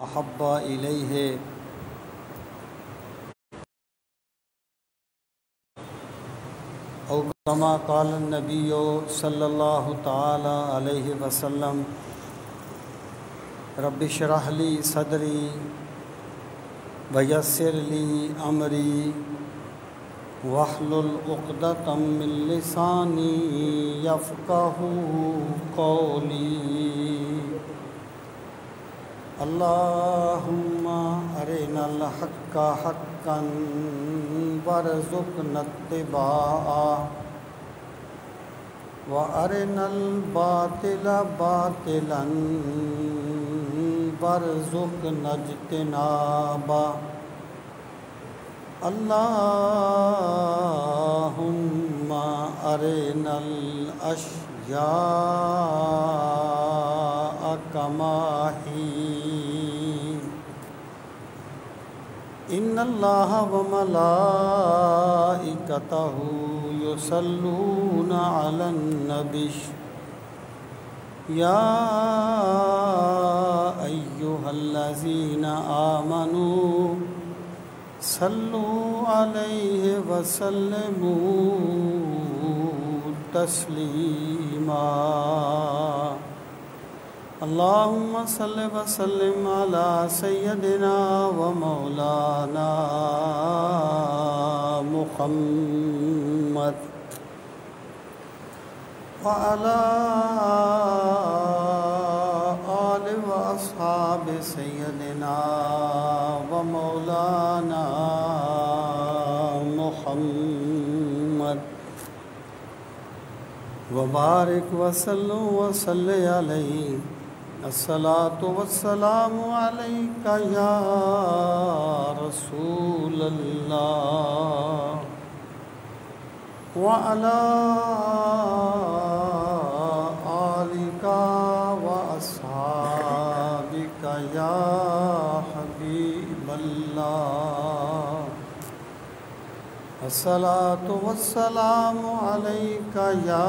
احب الیہ او کما قال النبی صلی اللہ تعالی علیہ وسلم رب اشرح لی صدری ویسر لی امری واحلل عقدۃ من لسانی یفقہوا قولی اللہم ارنا الحق حقا وارزقنا اتباعہ وارنا الباطل باطلا وارزقنا اجتنابہ اللہم ارنا الاشیاء کما ہی ان اللہ وملائکتہ یصلون علی النبی یا ایہا الذین آمنوا صلوا علیہ وسلموا تسلیما اللہم صل وسلم علی سیدنا و مولانا محمد وعلی آل و اصحاب سیدنا و مولانا محمد وبارک وسلم وصلی علیہ الصلاۃ والسلام علیک یا رسول اللہ وعلی آلک واصحابک یا حبیب اللہ الصلاۃ والسلام علیک یا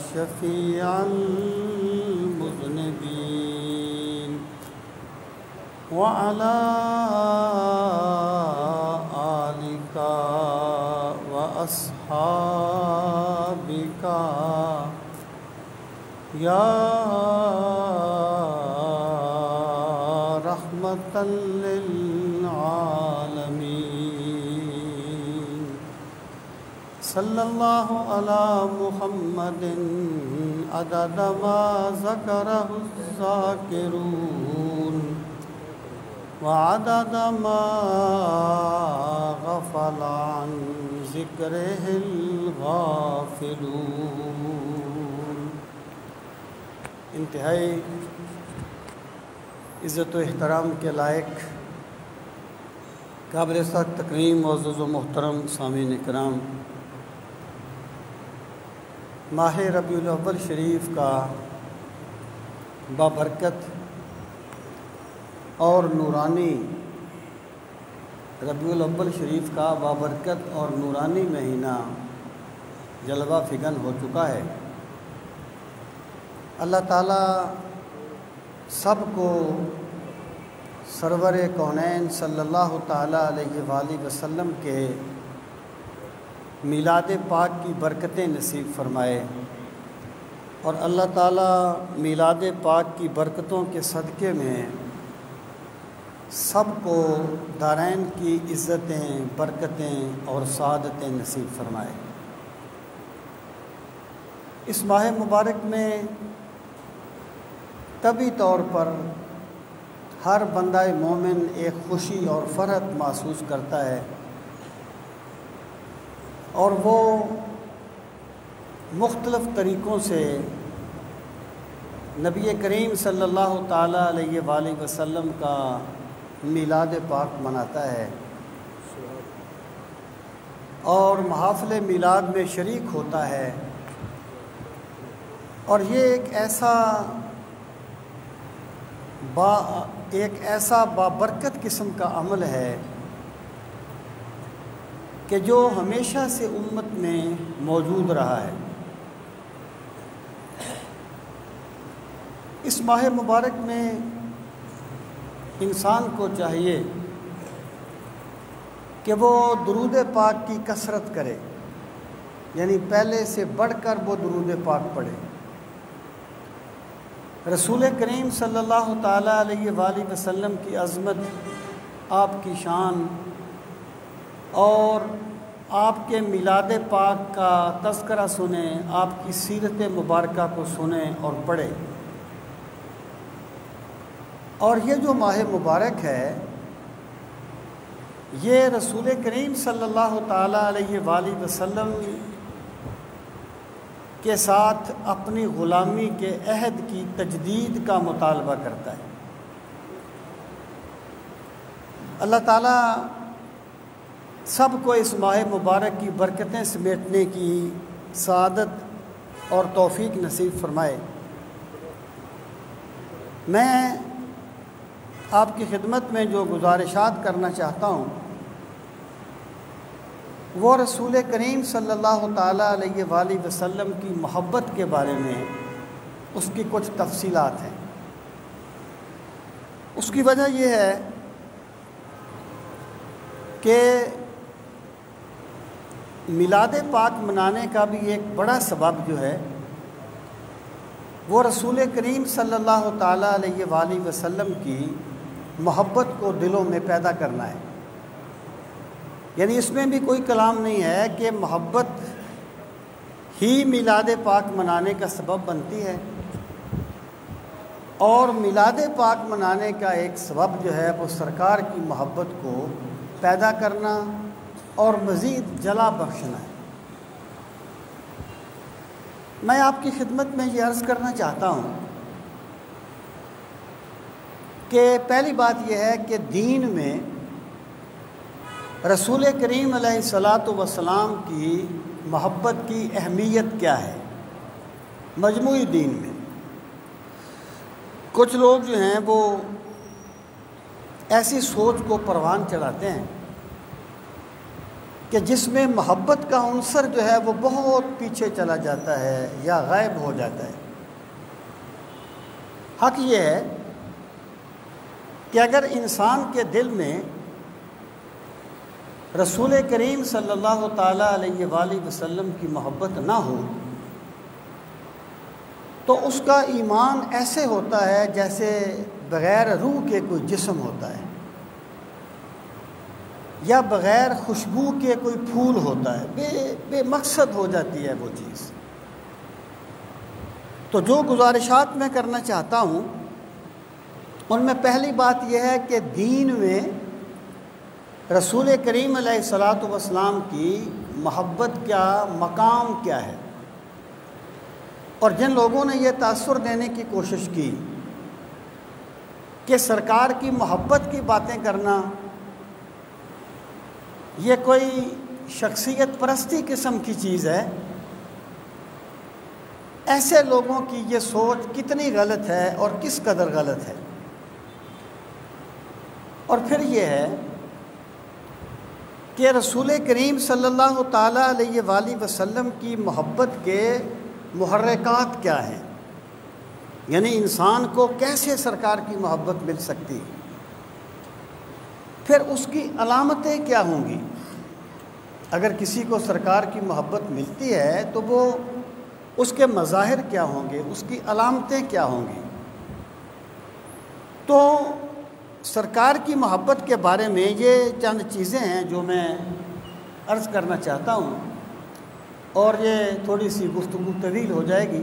شفیع المذنبین وعلی آلک واصحابک یا رحمۃ للعالمین صلی اللہ علی محمد عدد ما ذکرہ الذاکرون وعدد ما غفل عن ذکرہ الغافلون۔ انتہائی عزت و احترام کے لائق قابل سخت تکریم معزز و محترم سامعین کرام، ماہ ربیع الاول شریف کا بابرکت اور نورانی ربیع الاول شریف کا بابرکت اور نورانی مہینہ جلوہ فگن ہو چکا ہے۔ اللہ تعالیٰ سب کو سرور کونین صلی اللہ تعالیٰ علیہ وآلہ وسلم کے میلاد پاک کی برکتیں نصیب فرمائے، اور اللہ تعالیٰ میلاد پاک کی برکتوں کے صدقے میں سب کو دارین کی عزتیں، برکتیں اور سعادتیں نصیب فرمائے۔ اس ماہ مبارک میں طبعی طور پر ہر بندہ مومن ایک خوشی اور فرحت محسوس کرتا ہے، اور وہ مختلف طریقوں سے نبی کریم صلی اللہ تعالیٰ علیہ وآلہ وسلم کا میلاد پاک مناتا ہے اور محافل میلاد میں شریک ہوتا ہے، اور یہ ایک ایسا بابرکت قسم کا عمل ہے کہ جو ہمیشہ سے امت میں موجود رہا ہے۔ اس ماہ مبارک میں انسان کو چاہیے کہ وہ درود پاک کی کثرت کرے، یعنی پہلے سے بڑھ کر وہ درود پاک پڑھے۔ رسول کریم صلی اللہ تعالیٰ علیہ وآلہ وسلم کی عظمت، آپ کی شان اور آپ کے میلاد پاک کا تذکرہ سنیں، آپ کی سیرت مبارکہ کو سنیں اور پڑھیں۔ اور یہ جو ماہ مبارک ہے، یہ رسول کریم صلی اللہ تعالیٰ علیہ وآلہ وسلم کے ساتھ اپنی غلامی کے عہد کی تجدید کا مطالبہ کرتا ہے۔ اللہ تعالیٰ سب کو اس ماہ مبارک کی برکتیں سمیٹنے کی سعادت اور توفیق نصیب فرمائے۔ میں آپ کی خدمت میں جو گزارشات کرنا چاہتا ہوں وہ رسول کریم صلی اللہ تعالیٰ علیہ وآلہ وسلم کی محبت کے بارے میں اس کی کچھ تفصیلات ہیں۔ اس کی وجہ یہ ہے کہ میلاد پاک منانے کا بھی ایک بڑا سبب جو ہے وہ رسول کریم صلی اللہ تعالیٰ علیہ وآلہ وسلم کی محبت کو دلوں میں پیدا کرنا ہے۔ یعنی اس میں بھی کوئی کلام نہیں ہے کہ محبت ہی میلاد پاک منانے کا سبب بنتی ہے، اور میلاد پاک منانے کا ایک سبب جو ہے وہ سرکار کی محبت کو پیدا کرنا اور مزید جلا بخشنا ہے۔ میں آپ کی خدمت میں یہ عرض کرنا چاہتا ہوں کہ پہلی بات یہ ہے کہ دین میں رسول کریم علیہ الصلاۃ والسلام کی محبت کی اہمیت کیا ہے مجموعی دین میں۔ کچھ لوگ جو ہیں وہ ایسی سوچ کو پروان چڑھاتے ہیں کہ جس میں محبت کا عنصر جو ہے وہ بہت پیچھے چلا جاتا ہے یا غائب ہو جاتا ہے۔ حق یہ ہے کہ اگر انسان کے دل میں رسول کریم صلی اللہ تعالیٰ علیہ وآلہ وسلم کی محبت نہ ہو تو اس کا ایمان ایسے ہوتا ہے جیسے بغیر روح کے کوئی جسم ہوتا ہے، یا بغیر خوشبو کے کوئی پھول ہوتا ہے، بے مقصد ہو جاتی ہے وہ چیز۔ تو جو گزارشات میں کرنا چاہتا ہوں ان میں پہلی بات یہ ہے کہ دین میں رسول کریم علیہ الصلاۃ والسلام کی محبت کا مقام کیا ہے، اور جن لوگوں نے یہ تاثر دینے کی کوشش کی کہ سرکار کی محبت کی باتیں کرنا یہ کوئی شخصیت پرستی قسم کی چیز ہے، ایسے لوگوں کی یہ سوچ کتنی غلط ہے اور کس قدر غلط ہے۔ اور پھر یہ ہے کہ رسول کریم صلی اللہ تعالیٰ علیہ وآلہ وسلم کی محبت کے محرکات کیا ہیں، یعنی انسان کو کیسے سرکار کی محبت مل سکتی، پھر اس کی علامتیں کیا ہوں گی۔ اگر کسی کو سرکار کی محبت ملتی ہے تو وہ اس کے مظاہر کیا ہوں گے، اس کی علامتیں کیا ہوں گی۔ تو سرکار کی محبت کے بارے میں یہ چند چیزیں ہیں جو میں عرض کرنا چاہتا ہوں، اور یہ تھوڑی سی گفتگو طویل ہو جائے گی۔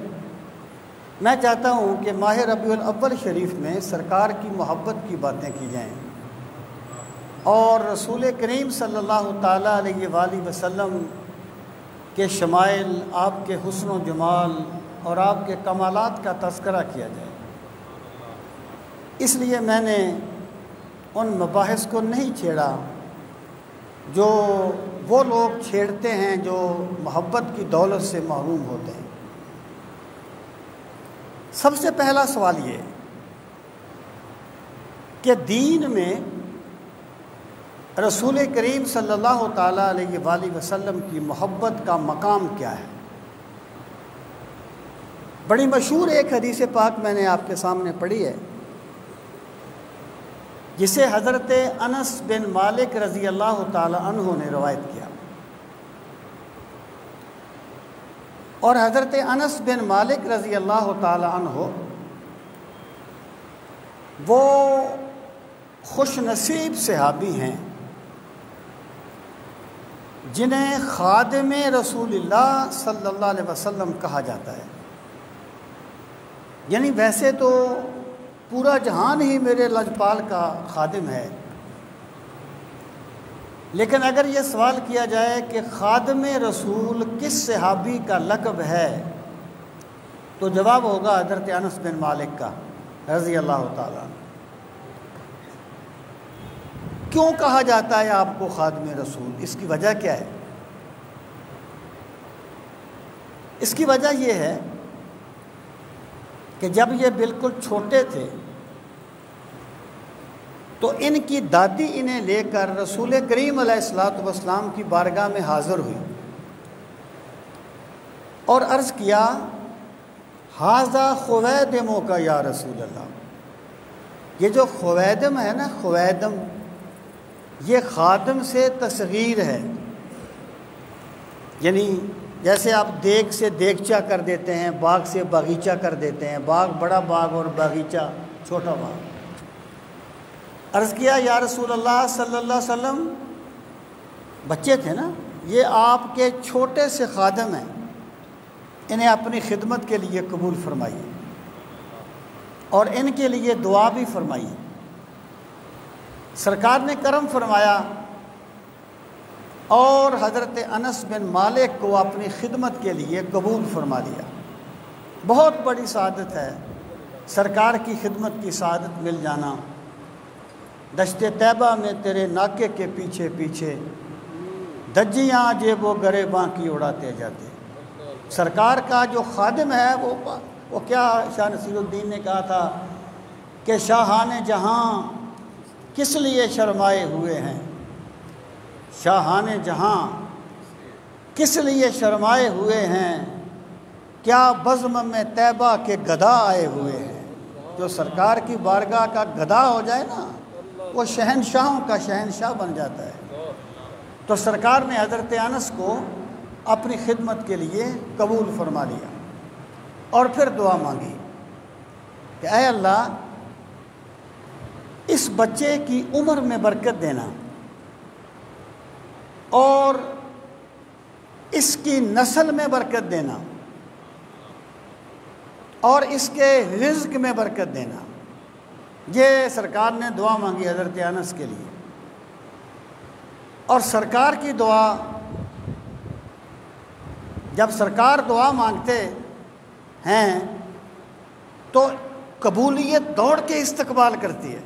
میں چاہتا ہوں کہ ماہ ربیع الاول شریف میں سرکار کی محبت کی باتیں کی جائیں، اور رسول کریم صلی اللہ تعالیٰ علیہ وآلہ وسلم کے شمائل، آپ کے حسن و جمال اور آپ کے کمالات کا تذکرہ کیا جائے۔ اس لیے میں نے ان مباحث کو نہیں چھیڑا جو وہ لوگ چھیڑتے ہیں جو محبت کی دولت سے محروم ہوتے ہیں۔ سب سے پہلا سوال یہ کہ دین میں رسول کریم صلی اللہ تعالیٰ علیہ وآلہ وسلم کی محبت کا مقام کیا ہے۔ بڑی مشہور ایک حدیث پاک میں نے آپ کے سامنے پڑھی ہے، جسے حضرت انس بن مالک رضی اللہ تعالی عنہ نے روایت کیا، اور حضرت انس بن مالک رضی اللہ تعالی عنہ وہ خوش نصیب صحابی ہیں جنہیں خادم رسول اللہ صلی اللہ علیہ وسلم کہا جاتا ہے۔ یعنی ویسے تو پورا جہان ہی میرے لجپال کا خادم ہے، لیکن اگر یہ سوال کیا جائے کہ خادم رسول کس صحابی کا لقب ہے تو جواب ہوگا حضرت انس بن مالک کا رضی اللہ تعالیٰ۔ کیوں کہا جاتا ہے آپ کو خادم رسول؟ اس کی وجہ کیا ہے؟ اس کی وجہ یہ ہے کہ جب یہ بالکل چھوٹے تھے تو ان کی دادی انہیں لے کر رسول کریم علیہ الصلوۃ والسلام کی بارگاہ میں حاضر ہوئی اور عرض کیا، ھذا خویدم کا یا رسول اللہ۔ یہ جو خویدم ہے نا، خویدم یہ خادم سے تصغیر ہے، یعنی جیسے آپ دیگ سے دیگچہ کر دیتے ہیں، باغ سے باغیچہ کر دیتے ہیں، باغ بڑا باغ اور باغیچہ چھوٹا باغ۔ عرض کیا یا رسول اللہ صلی اللہ علیہ وسلم، بچے تھے نا، یہ آپ کے چھوٹے سے خادم ہیں، انہیں اپنی خدمت کے لیے قبول فرمائیے اور ان کے لیے دعا بھی فرمائیے۔ سرکار نے کرم فرمایا اور حضرت انس بن مالک کو اپنی خدمت کے لیے قبول فرما لیا۔ بہت بڑی سعادت ہے سرکار کی خدمت کی سعادت مل جانا۔ دشت طیبہ میں تیرے ناکے کے پیچھے پیچھے دجیاں جیب و گریباں کی اڑاتے جاتے۔ سرکار کا جو خادم ہے وہ کیا شاہ نصیر الدین نے کہا تھا کہ شاہان جہاں کس لیے شرمائے ہوئے ہیں، شاہان جہاں کس لیے شرمائے ہوئے ہیں، کیا بزم میں طیبہ کے گدا آئے ہوئے ہیں۔ جو سرکار کی بارگاہ کا گدا ہو جائے نا، وہ شہنشاہوں کا شہنشاہ بن جاتا ہے۔ تو سرکار نے حضرت انس کو اپنی خدمت کے لیے قبول فرما لیا اور پھر دعا مانگی کہ اے اللہ اس بچے کی عمر میں برکت دینا اور اس کی نسل میں برکت دینا اور اس کے رزق میں برکت دینا۔ یہ سرکار نے دعا مانگی حضرت انس کے لیے، اور سرکار کی دعا، جب سرکار دعا مانگتے ہیں تو قبولیت دوڑ کے استقبال کرتی ہے۔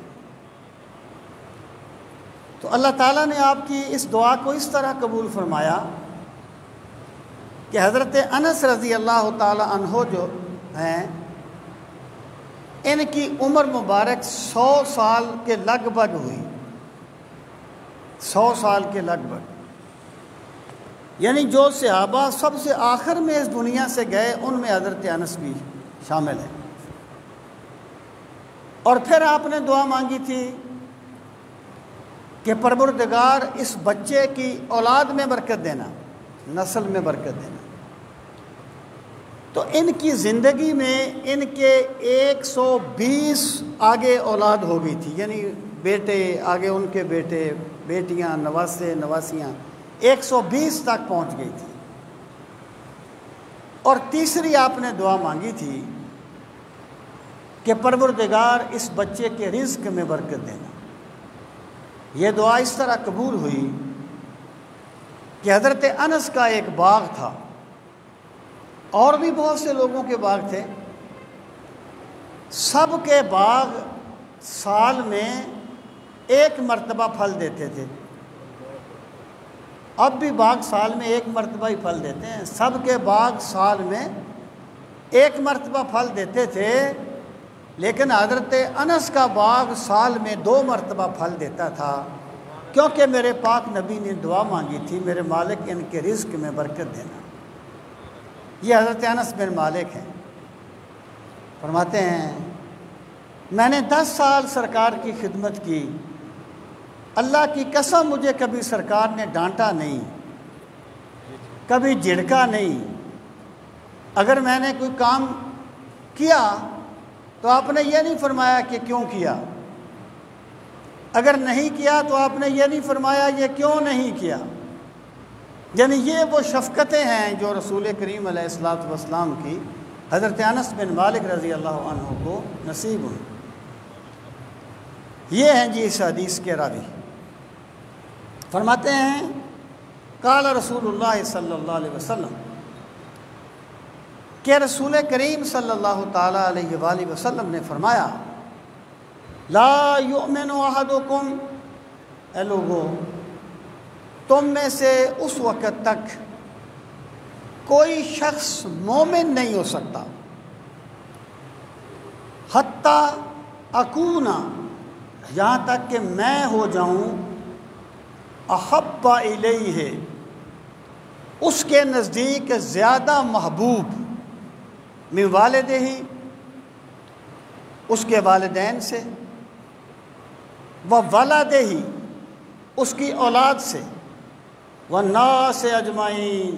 تو اللہ تعالیٰ نے آپ کی اس دعا کو اس طرح قبول فرمایا کہ حضرت انس رضی اللہ تعالی عنہ جو ہیں، ان کی عمر مبارک 100 سال کے لگ بھگ ہوئی، 100 سال کے لگ بھگ، یعنی جو صحابہ سب سے آخر میں اس دنیا سے گئے ان میں حضرت انس بھی شامل ہیں۔ اور پھر آپ نے دعا مانگی تھی کہ پروردگار اس بچے کی اولاد میں برکت دینا، نسل میں برکت دینا۔ تو ان کی زندگی میں ان کے 120 آگے اولاد ہو گئی تھی، یعنی بیٹے آگے، ان کے بیٹے بیٹیاں، نواسے نواسیاں 120 تک پہنچ گئی تھی۔ اور تیسری آپ نے دعا مانگی تھی کہ پروردگار اس بچے کے رزق میں برکت دینا۔ یہ دعا اس طرح قبول ہوئی کہ حضرت انس کا ایک باغ تھا، اور بھی بہت سے لوگوں کے باغ تھے، سب کے باغ سال میں ایک مرتبہ پھل دیتے تھے۔ اب بھی باغ سال میں ایک مرتبہ ہی پھل دیتے ہیں، سب کے باغ سال میں ایک مرتبہ پھل دیتے تھے، لیکن حضرت انس کا باغ سال میں 2 مرتبہ پھل دیتا تھا، کیونکہ میرے پاک نبی نے دعا مانگی تھی، میرے مالک ان کے رزق میں برکت دینا۔ یہ حضرت انس بن مالک ہیں۔ فرماتے ہیں میں نے 10 سال سرکار کی خدمت کی، اللہ کی قسم مجھے کبھی سرکار نے ڈانٹا نہیں، کبھی جھڑکا نہیں۔ اگر میں نے کوئی کام کیا تو آپ نے یہ نہیں فرمایا کہ کیوں کیا، اگر نہیں کیا تو آپ نے یہ نہیں فرمایا یہ کیوں نہیں کیا۔ یعنی یہ وہ شفقتیں ہیں جو رسول کریم علیہ الصلوۃ والسلام کی حضرت انس بن مالک رضی اللہ عنہ کو نصیب ہوئی۔ یہ ہیں جی اس حدیث کے راوی۔ فرماتے ہیں قال رسول اللہ صلی اللہ علیہ وسلم کہ رسول کریم صلی اللہ تعالیٰ علیہ وآلہ وسلم نے فرمایا لا یؤمن احدکم، اے لوگو تم میں سے اس وقت تک کوئی شخص مومن نہیں ہو سکتا حتی اکونا، یہاں تک کہ میں ہو جاؤں احب الیہ، اس کے نزدیک زیادہ محبوب، من والدہ، اس کے والدین سے، وولدہ، اس کی اولاد سے، والناس اجمعین،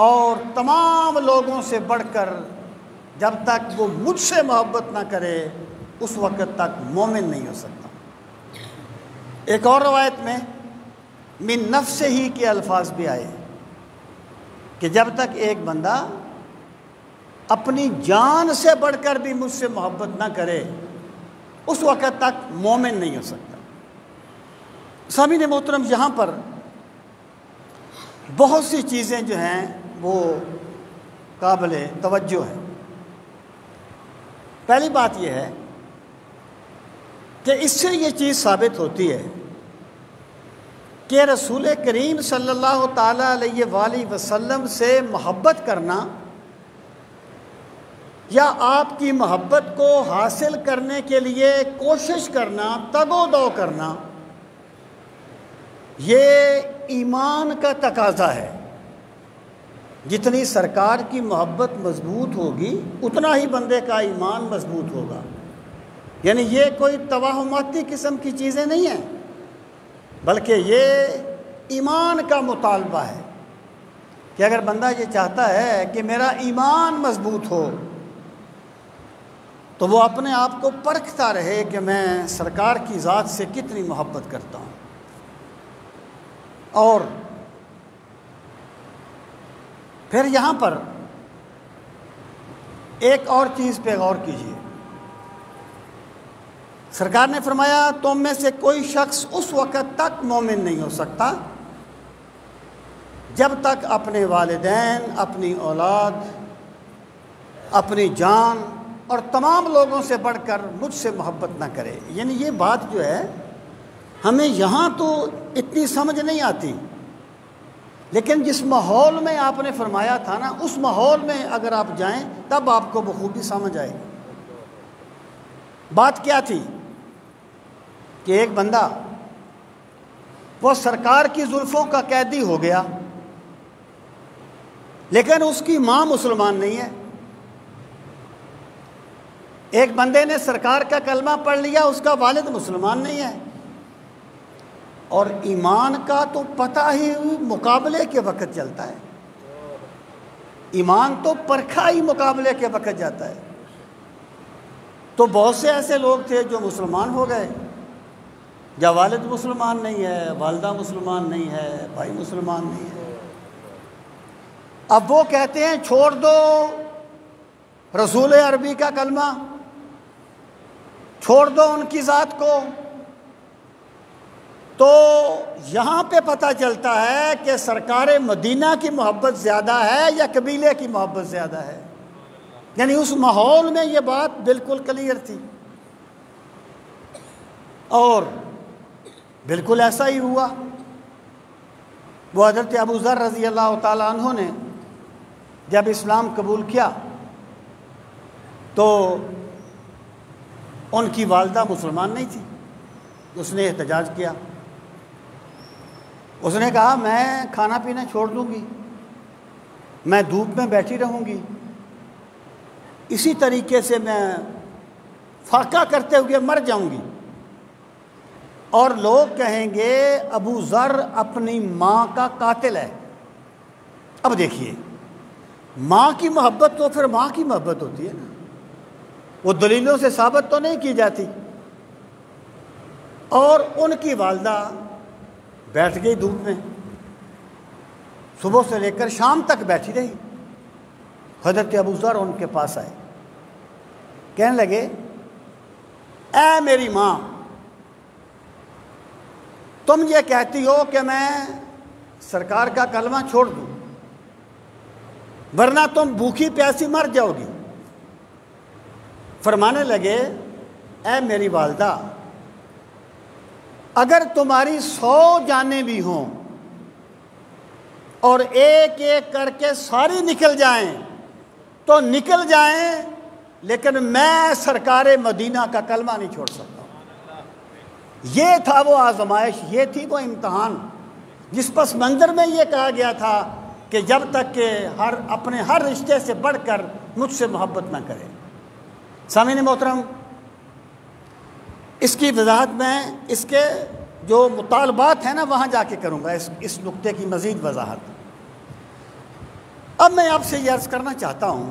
اور تمام لوگوں سے بڑھ کر جب تک وہ مجھ سے محبت نہ کرے اس وقت تک مومن نہیں ہو سکتا۔ ایک اور روایت میں من نفسہ ہی کے الفاظ بھی آئے کہ جب تک ایک بندہ اپنی جان سے بڑھ کر بھی مجھ سے محبت نہ کرے اس وقت تک مومن نہیں ہو سکتا۔ سامعین محترم، یہاں پر بہت سی چیزیں جو ہیں وہ قابل توجہ ہیں۔ پہلی بات یہ ہے کہ اس سے یہ چیز ثابت ہوتی ہے کہ رسول کریم صلی اللہ تعالیٰ علیہ وآلہ وسلم سے محبت کرنا یا آپ کی محبت کو حاصل کرنے کے لیے کوشش کرنا، تگ و دو کرنا، یہ ایمان کا تقاضا ہے۔ جتنی سرکار کی محبت مضبوط ہوگی اتنا ہی بندے کا ایمان مضبوط ہوگا۔ یعنی یہ کوئی توہماتی قسم کی چیزیں نہیں ہیں، بلکہ یہ ایمان کا مطالبہ ہے کہ اگر بندہ یہ چاہتا ہے کہ میرا ایمان مضبوط ہو تو وہ اپنے آپ کو پرکھتا رہے کہ میں سرکار کی ذات سے کتنی محبت کرتا ہوں۔ اور پھر یہاں پر ایک اور چیز پہ غور کیجیے۔ سرکار نے فرمایا تم میں سے کوئی شخص اس وقت تک مومن نہیں ہو سکتا جب تک اپنے والدین، اپنی اولاد، اپنی جان اور تمام لوگوں سے بڑھ کر مجھ سے محبت نہ کرے۔ یعنی یہ بات جو ہے ہمیں یہاں تو اتنی سمجھ نہیں آتی، لیکن جس ماحول میں آپ نے فرمایا تھا نا، اس ماحول میں اگر آپ جائیں تب آپ کو بخوبی سمجھ آئے گی۔ بات کیا تھی کہ ایک بندہ وہ سرکار کی زلفوں کا قیدی ہو گیا، لیکن اس کی ماں مسلمان نہیں ہے۔ ایک بندے نے سرکار کا کلمہ پڑھ لیا، اس کا والد مسلمان نہیں ہے۔ اور ایمان کا تو پتہ ہی مقابلے کے وقت چلتا ہے، ایمان تو پرکھا ہی مقابلے کے وقت جاتا ہے۔ تو بہت سے ایسے لوگ تھے جو مسلمان ہو گئے، یا والد مسلمان نہیں ہے، والدہ مسلمان نہیں ہے، بھائی مسلمان نہیں ہے۔ اب وہ کہتے ہیں چھوڑ دو رسول عربی کا کلمہ، چھوڑ دو ان کی ذات کو۔ تو یہاں پہ پتہ چلتا ہے کہ سرکار مدینہ کی محبت زیادہ ہے یا قبیلے کی محبت زیادہ ہے۔ یعنی اس ماحول میں یہ بات بالکل کلیئر تھی، اور بالکل ایسا ہی ہوا۔ وہ حضرت ابو ذر رضی اللہ تعالیٰ عنہ نے جب اسلام قبول کیا تو ان کی والدہ مسلمان نہیں تھی۔ اس نے احتجاج کیا، اس نے کہا میں کھانا پینا چھوڑ دوں گی، میں دھوپ میں بیٹھی رہوں گی، اسی طریقے سے میں فاقہ کرتے ہوئے مر جاؤں گی، اور لوگ کہیں گے ابو ذر اپنی ماں کا قاتل ہے۔ اب دیکھیے، ماں کی محبت تو پھر ماں کی محبت ہوتی ہے نا، وہ دلیلوں سے ثابت تو نہیں کی جاتی۔ اور ان کی والدہ بیٹھ گئی دھوپ میں، صبح سے لے کر شام تک بیٹھی رہی۔ حضرت ابو ذر ان کے پاس آئے، کہنے لگے اے میری ماں، تم یہ کہتی ہو کہ میں سرکار کا کلمہ چھوڑ دوں ورنہ تم بھوکی پیاسی مر جاؤ گی۔ فرمانے لگے اے میری والدہ، اگر تمہاری 100 جانیں بھی ہوں اور ایک ایک کر کے ساری نکل جائیں تو نکل جائیں، لیکن میں سرکار مدینہ کا کلمہ نہیں چھوڑ سکتا۔ یہ تھا وہ آزمائش، یہ تھی وہ امتحان، جس پس منظر میں یہ کہا گیا تھا کہ جب تک کہ اپنے ہر رشتے سے بڑھ کر مجھ سے محبت نہ کرے۔ سامعین محترم، اس کی وضاحت میں اس کے جو مطالبات ہیں نا وہاں جا کے کروں گا، اس نقطے کی مزید وضاحت۔ اب میں آپ سے یہ عرض کرنا چاہتا ہوں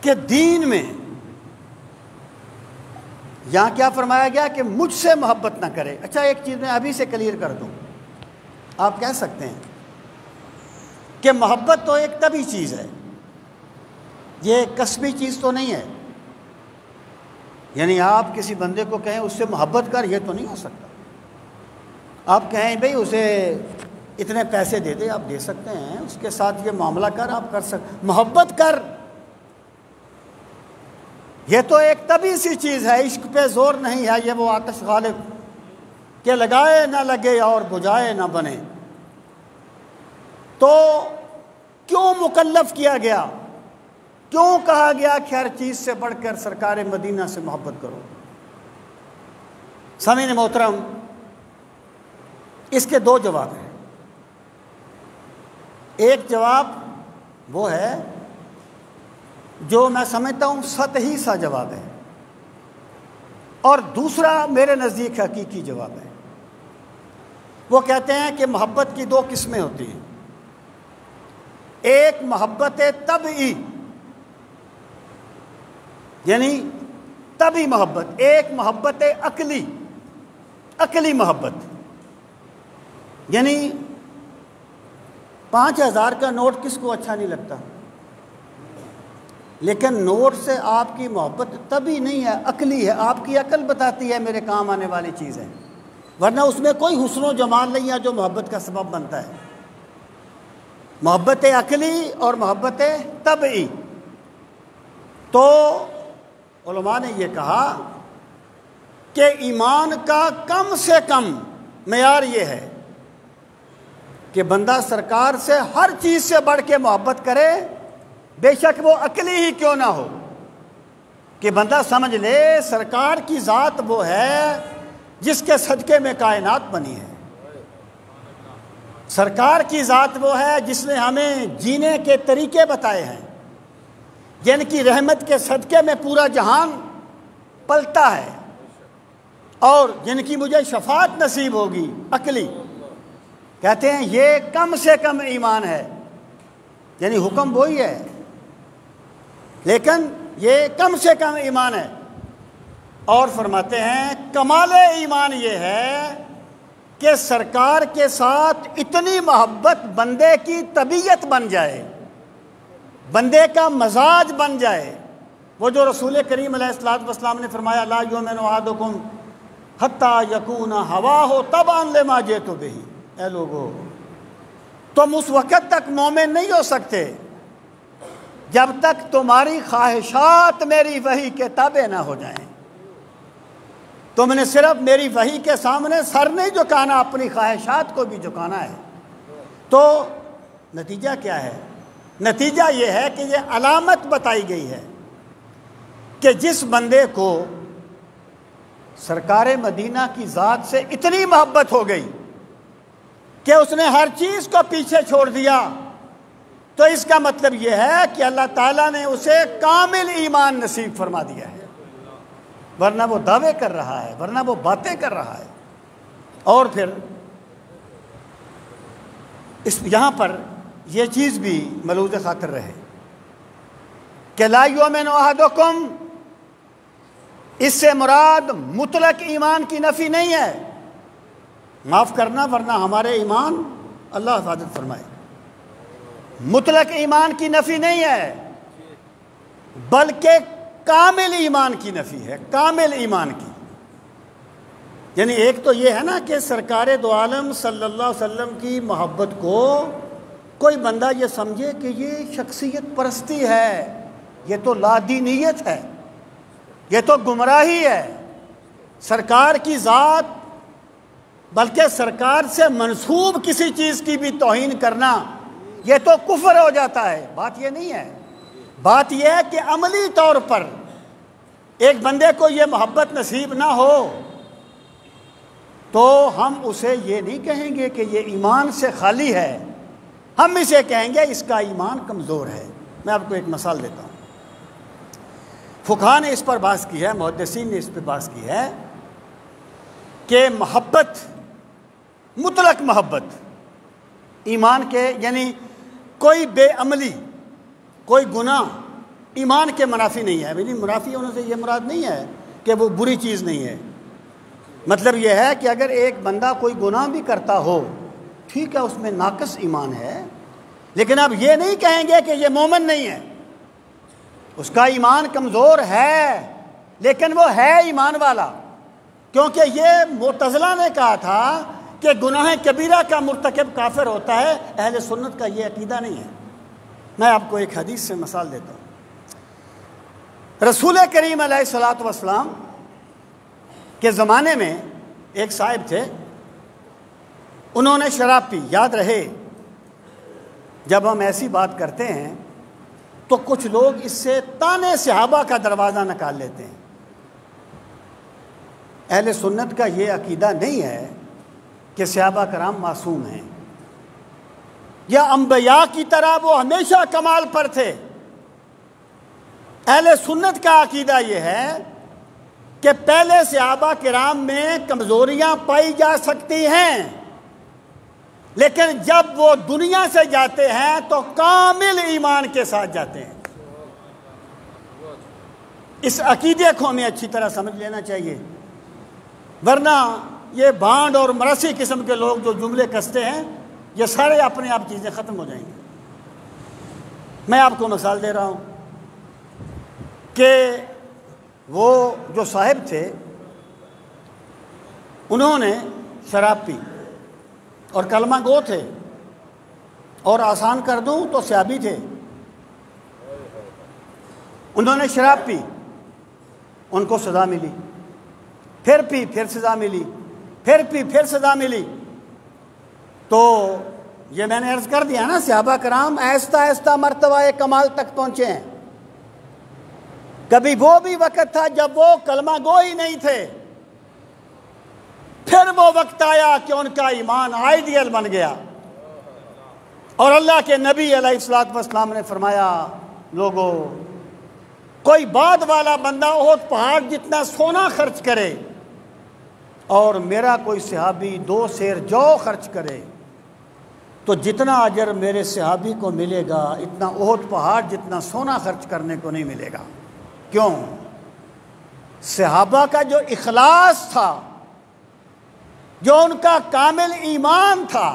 کہ دین میں یہاں کیا فرمایا گیا کہ مجھ سے محبت نہ کرے۔ اچھا، ایک چیز میں ابھی سے کلیئر کر دوں۔ آپ کہہ سکتے ہیں کہ محبت تو ایک طبعی چیز ہے، یہ کسبی چیز تو نہیں ہے، یعنی آپ کسی بندے کو کہیں اس سے محبت کر، یہ تو نہیں ہو سکتا۔ آپ کہیں بھئی اسے اتنے پیسے دے دے، آپ دے سکتے ہیں، اس کے ساتھ یہ معاملہ کر، آپ کر سکتے، محبت کر، یہ تو ایک طبعی سی چیز ہے، عشق پہ زور نہیں ہے، یہ وہ آتش غالب کہ لگائے نہ لگے اور بجھائے نہ بنے۔ تو کیوں مکلف کیا گیا، کیوں کہا گیا کہ ہر چیز سے بڑھ کر سرکار مدینہ سے محبت کرو؟ سامعین محترم، اس کے 2 جواب ہیں۔ ایک جواب وہ ہے جو میں سمجھتا ہوں سطحی سا جواب ہے، اور دوسرا میرے نزدیک حقیقی جواب ہے۔ وہ کہتے ہیں کہ محبت کی 2 قسمیں ہوتی ہیں، ایک محبت طبعی، یعنی طبعی محبت، ایک محبت عقلی محبت، یعنی 5000 کا نوٹ کس کو اچھا نہیں لگتا، لیکن نوٹ سے آپ کی محبت طبعی نہیں ہے، عقلی ہے، آپ کی عقل بتاتی ہے میرے کام آنے والی چیز ہے، ورنہ اس میں کوئی حسن و جمال نہیں ہے جو محبت کا سبب بنتا ہے۔ محبت عقلی اور محبت طبعی۔ تو علماء نے یہ کہا کہ ایمان کا کم سے کم معیار یہ ہے کہ بندہ سرکار سے ہر چیز سے بڑھ کے محبت کرے، بے شک وہ عقلی ہی کیوں نہ ہو، کہ بندہ سمجھ لے سرکار کی ذات وہ ہے جس کے صدقے میں کائنات بنی ہے، سرکار کی ذات وہ ہے جس نے ہمیں جینے کے طریقے بتائے ہیں، جن کی رحمت کے صدقے میں پورا جہان پلتا ہے، اور جن کی مجھے شفاعت نصیب ہوگی، عقلی۔ کہتے ہیں یہ کم سے کم ایمان ہے، یعنی حکم وہی ہے لیکن یہ کم سے کم ایمان ہے۔ اور فرماتے ہیں کمال ایمان یہ ہے کہ سرکار کے ساتھ اتنی محبت بندے کی طبیعت بن جائے، بندے کا مزاج بن جائے، وہ جو رسول کریم علیہ السلام نے فرمایا لا یؤمن احدکم حتی یکون ہواہ تبعا لما جئت بہ۔ اے لوگو، تم اس وقت تک مومن نہیں ہو سکتے جب تک تمہاری خواہشات میری وحی کے تابع نہ ہو جائیں۔ تم نے صرف میری وحی کے سامنے سر نہیں جھکانا، اپنی خواہشات کو بھی جھکانا ہے۔ تو نتیجہ کیا ہے؟ نتیجہ یہ ہے کہ یہ علامت بتائی گئی ہے کہ جس بندے کو سرکار مدینہ کی ذات سے اتنی محبت ہو گئی کہ اس نے ہر چیز کو پیچھے چھوڑ دیا تو اس کا مطلب یہ ہے کہ اللہ تعالیٰ نے اسے کامل ایمان نصیب فرما دیا ہے، ورنہ وہ دعوے کر رہا ہے، ورنہ وہ باتیں کر رہا ہے۔ اور پھر یہاں پر یہ چیز بھی ملحوظ خاطر رہے کہ لا یؤمن احدکم، اس سے مراد مطلق ایمان کی نفی نہیں ہے، معاف کرنا ورنہ ہمارے ایمان اللہ حفاظت فرمائے، مطلق ایمان کی نفی نہیں ہے بلکہ کامل ایمان کی نفی ہے، کامل ایمان کی۔ یعنی ایک تو یہ ہے نا کہ سرکار دو عالم صلی اللہ علیہ وسلم کی محبت کو کوئی بندہ یہ سمجھے کہ یہ شخصیت پرستی ہے، یہ تو لادینیت ہے، یہ تو گمراہی ہے، سرکار کی ذات بلکہ سرکار سے منسوب کسی چیز کی بھی توہین کرنا یہ تو کفر ہو جاتا ہے۔ بات یہ نہیں ہے، بات یہ ہے کہ عملی طور پر ایک بندے کو یہ محبت نصیب نہ ہو تو ہم اسے یہ نہیں کہیں گے کہ یہ ایمان سے خالی ہے، ہم اسے کہیں گے اس کا ایمان کمزور ہے۔ میں آپ کو ایک مثال دیتا ہوں، فقہاء نے اس پر بحث کی ہے، محدثین نے اس پہ بحث کی ہے کہ محبت، مطلق محبت ایمان کے، یعنی کوئی بے عملی، کوئی گناہ ایمان کے منافی نہیں ہے۔ یعنی منافی ہونے سے یہ مراد نہیں ہے کہ وہ بری چیز نہیں ہے، مطلب یہ ہے کہ اگر ایک بندہ کوئی گناہ بھی کرتا ہو، ٹھیک ہے، اس میں ناقص ایمان ہے، لیکن اب یہ نہیں کہیں گے کہ یہ مومن نہیں ہے، اس کا ایمان کمزور ہے لیکن وہ ہے ایمان والا، کیونکہ یہ معتزلہ نے کہا تھا کہ گناہ کبیرہ کا مرتکب کافر ہوتا ہے، اہل سنت کا یہ عقیدہ نہیں ہے۔ میں آپ کو ایک حدیث سے مثال دیتا ہوں۔ رسول کریم علیہ الصلوۃ والسلام کے زمانے میں ایک صاحب تھے، انہوں نے شراب پی۔ یاد رہے جب ہم ایسی بات کرتے ہیں تو کچھ لوگ اس سے طعن صحابہ کا دروازہ نکال لیتے ہیں۔ اہل سنت کا یہ عقیدہ نہیں ہے کہ صحابہ کرام معصوم ہیں یا انبیاء کی طرح وہ ہمیشہ کمال پر تھے۔ اہل سنت کا عقیدہ یہ ہے کہ پہلے صحابہ کرام میں کمزوریاں پائی جا سکتی ہیں، لیکن جب وہ دنیا سے جاتے ہیں تو کامل ایمان کے ساتھ جاتے ہیں۔ اس عقیدے کو ہمیں اچھی طرح سمجھ لینا چاہیے، ورنہ یہ بھانڈ اور مرثی قسم کے لوگ جو جملے کستے ہیں یہ سارے اپنے آپ چیزیں ختم ہو جائیں گے۔ میں آپ کو مثال دے رہا ہوں کہ وہ جو صاحب تھے انہوں نے شراب پی اور کلمہ گو تھے، اور آسان کر دوں تو صحابی تھے۔ انہوں نے شراب پی، ان کو سزا ملی، پھر پی، پھر سزا ملی، پھر پی، پھر سزا ملی۔ تو یہ میں نے عرض کر دیا نا، صحابہ کرام آہستہ آہستہ مرتبہ کمال تک پہنچے ہیں۔ کبھی وہ بھی وقت تھا جب وہ کلمہ گو ہی نہیں تھے، پھر وہ وقت آیا کہ ان کا ایمان آئیڈیل بن گیا، اور اللہ کے نبی علیہ الصلوۃ والسلام نے فرمایا، لوگو کوئی بعد والا بندہ احد پہاڑ جتنا سونا خرچ کرے اور میرا کوئی صحابی 2 سیر جو خرچ کرے تو جتنا اجر میرے صحابی کو ملے گا اتنا احد پہاڑ جتنا سونا خرچ کرنے کو نہیں ملے گا۔ کیوں؟ صحابہ کا جو اخلاص تھا، جو ان کا کامل ایمان تھا،